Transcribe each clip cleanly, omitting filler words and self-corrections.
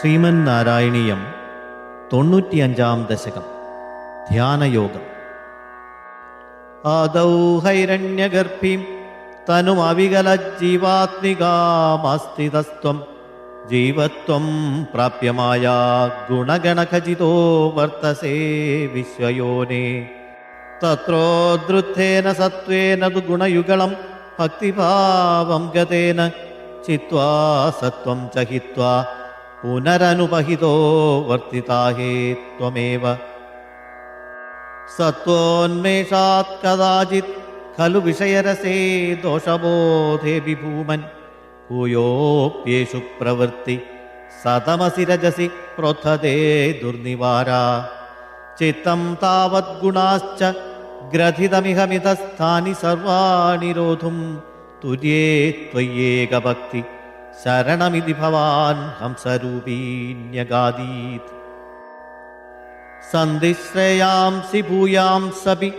ശ്രീമന്നാരായണീയം 95-ാം ദശകം. ധ്യാനയോഗം. ആദൗ ഹൈരണ്യഗർഭീം തനുമവികലജ്ജീവാത്മികാമസ്തിതസ്ത്വം ജീവത്വം പ്രാപ്യമായ ഗുണഗണഖചിതോ വർത്തസേ വിശ്വയോനേ. തത്രോദ്ധൃത്തേന സത്വേന തു ഗുണയുഗളം ഭക്തിഭാവം ഗതേന ചിത്വാ സത്വം ച ഹിത്വാ പുനരനുപഹിതോ വർത്തിതാഹേ ത്വമേവ. സത്വോന്മേഷാത് കദാചിത് ഖലു വിഷയരസേ ദോഷബോധേ വിഭൂമൻ ഭൂയോപ്യേഷു പ്രവൃത്തി സതമസി രജസി പ്രോത്ഥതേ ദുർനിവാരാ. ചിത്തം താവത് ഗുണാശ്ച ഗ്രഥിതമിഹമിതസ്ഥാനി സർവാണി രോധും തുര്യേ ത്വയ്യേകഭക്തി ശരണമിതി ഭവാൻ ഹംസരൂപീന്യഗാദീത്. സന്ധിശ്രേയാംസി ഭൂയാംസപി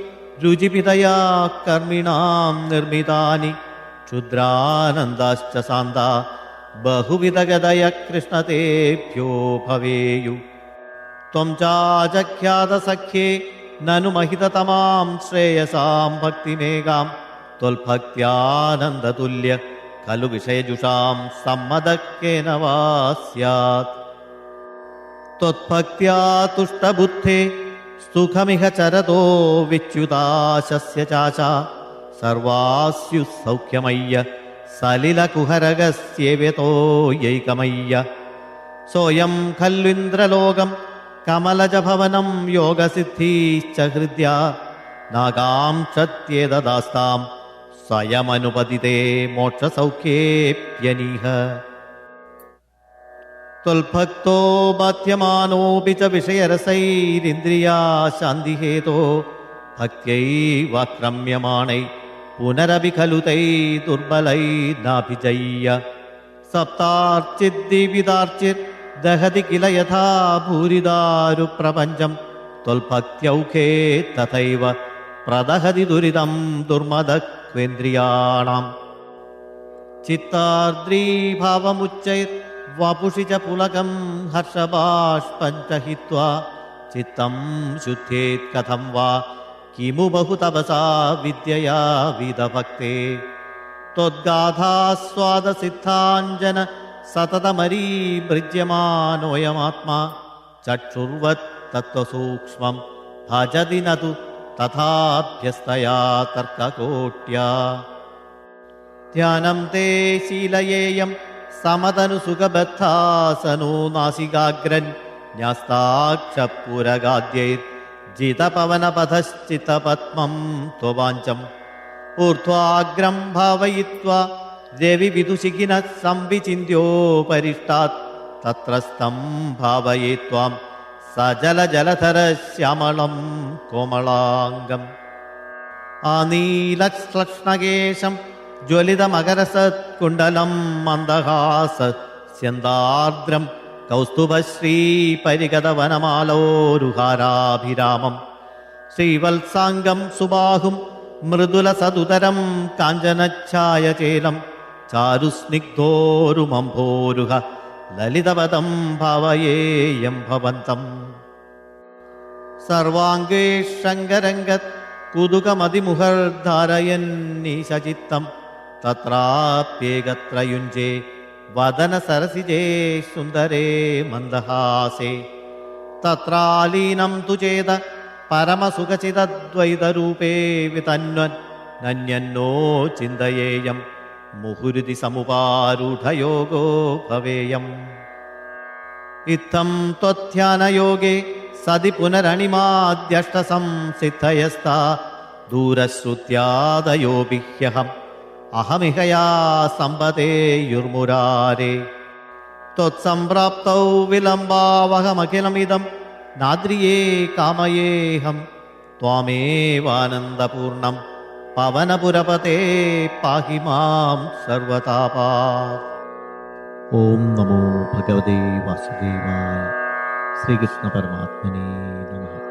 രുചിപിതയാ കർമ്മിണാം നിർമ്മിതാനി ക്ഷുദ്രാനന്ദാശ്ച സാന്താ ബഹുവിധഗതയ കൃഷ്ണതേഭ്യോ ഭവേയു. ത്വം ചാജഖ്യാതസഖ്യേ നനു മഹിതതമാം ശ്രേയസാം ഭക്തിമേകാം ത്വൽഭക്ത്യാനന്ദതുല്യ ഖലു വിഷയജുഷാം സമ്മതക്കേന വാ സ്യാത്. ത്വത്ഭക്ത്യാ തുഷ്ടബുദ്ധേ സുഖമിഹ ചരതോ വിച്യുതാശസ്യ ചാചാ സർവാസ്യു സൗഖ്യമയ്യ സലിലകുഹരഗസ്യേവ്യതോ യൈകമയ്യ. സോയം ഖല്വിന്ദ്രലോകം കമലജഭവനം യോഗസിദ്ധീശ്ച ഹൃദ്യ നാഗാംക്ഷത്യേതദാസ്താം സ്വയമനുപതിതേ മോക്ഷസൗഖ്യേപ്യനീഹ. ത്വൽഭക്തോ ബാധ്യമാനോപി ച വിഷയരസൈരിന്ദ്രിയാ ശാന്തിഹേതോ ഭക്ത്യൈവാക്രമ്യമാണൈ പുനരപി ഖലു തൈ ദുർബലൈർനാഭിജയ്യ. സപ്താർച്ചിദ്ദിവിതാർച്ചിർ ദഹതി കില യഥാ ഭൂരിദാരു പ്രപഞ്ചം ത്വൽഭക്ത്യൗഖേ തഥൈവ പ്രദഹതി ദുരിതം ദുർമദക്വേന്ദ്രിയാണാം. ചിത്താർദ്രീഭാവമുച്ചൈർ വപുഷി ച പുലകം ഹർഷബാഷ്പം ച ഹിത്വാ ചിത്തം ശുദ്ധേത് കഥം വാ കിമു ബഹു തപസാ വിദ്യയാ വിദഭക്തേ. ത്വദ്ഗാഥാസ്വാദസിദ്ധാഞ്ജന സതതമരീഭൃജ്യമാനോയമാത്മാ ചക്ഷുർവത് തത്വസൂക്ഷ്മം ഭജതി നതു തഥാഭ്യസ്തയാ തർക്കകോട്യാ. ധ്യാനം തേ ശീലയേയം സമതനു സുഖബദ്ധാസനോ നാസികാഗ്രൻ ന്യസ്താക്ഷപുരഗാദ്യൈർ ജിതപവനപഥശ്ചിതപത്മം ത്വവാഞ്ചം. ഊർധ്വാഗ്രം ഭാവയിത്വാ രവിവിദുഷിഖിനഃ സംവിചിന്യോപരിഷ്ടാത് തത്രസ്ഥം ഭാവയേത്വാം സജലജലധരശ്യാമളം കോമളാംഗം. ആനീലശ്ലക്ഷ്ണകേശം ജ്വലിതമകരസത്കുണ്ടലം മന്ദഹാസസ്യന്താർദ്രം കൗസ്തുഭശ്രീപരിഗതവനമാലോരുഹാരാഭിരാമം. ശ്രീവത്സാംഗം സുബാഹും മൃദുലസതുതരം കാഞ്ചനച്ഛായചേലം ചാരുസ്നിഗ്ധോരുമംഭോരുഹ ലളിതപദം ഭാവയേയം ഭവന്തം. സർവാംഗേഷംഗരംഗത് കുതുകമതിമുഹർധാരയന്നീശചിത്തം തത്രാപ്യേകത്രയുഞ്ജേ വദനസരസിജേ സുന്ദരേ മന്ദഹാസേ. തത്രാലീനം തു ചേത പരമസുഖചിതദ്വൈതരൂപേ വിതന്വൻ നന്യന്നോ ചിന്തയേയം മുഹുരുതി സമുപാരൂഢയോഗോ ഭവേയം. ഇത്തം ത്വധ്യാനയോഗേ സതി പുനരണിമാദ്യഷ്ടസംസിദ്ധയസ്താ ദൂരശ്രുത്യാദയോഭിഹ്യഹം അഹമിഹയാ സമ്പതേയുർമുരാരേ. ത്വത്സംപ്രാപ്തൗ വിലംബാവഹമഖിലമിദം നാദ്രിയേ കാമയേഹം ത്വാമേവാനന്ദപൂർണം പവനപുരപതേ പാഹി മാം സർവതാപാത്. ഓം നമോ ഭഗവതേ വാസുദേവായ. ശ്രീകൃഷ്ണ പരമാത്മനേ നമഃ.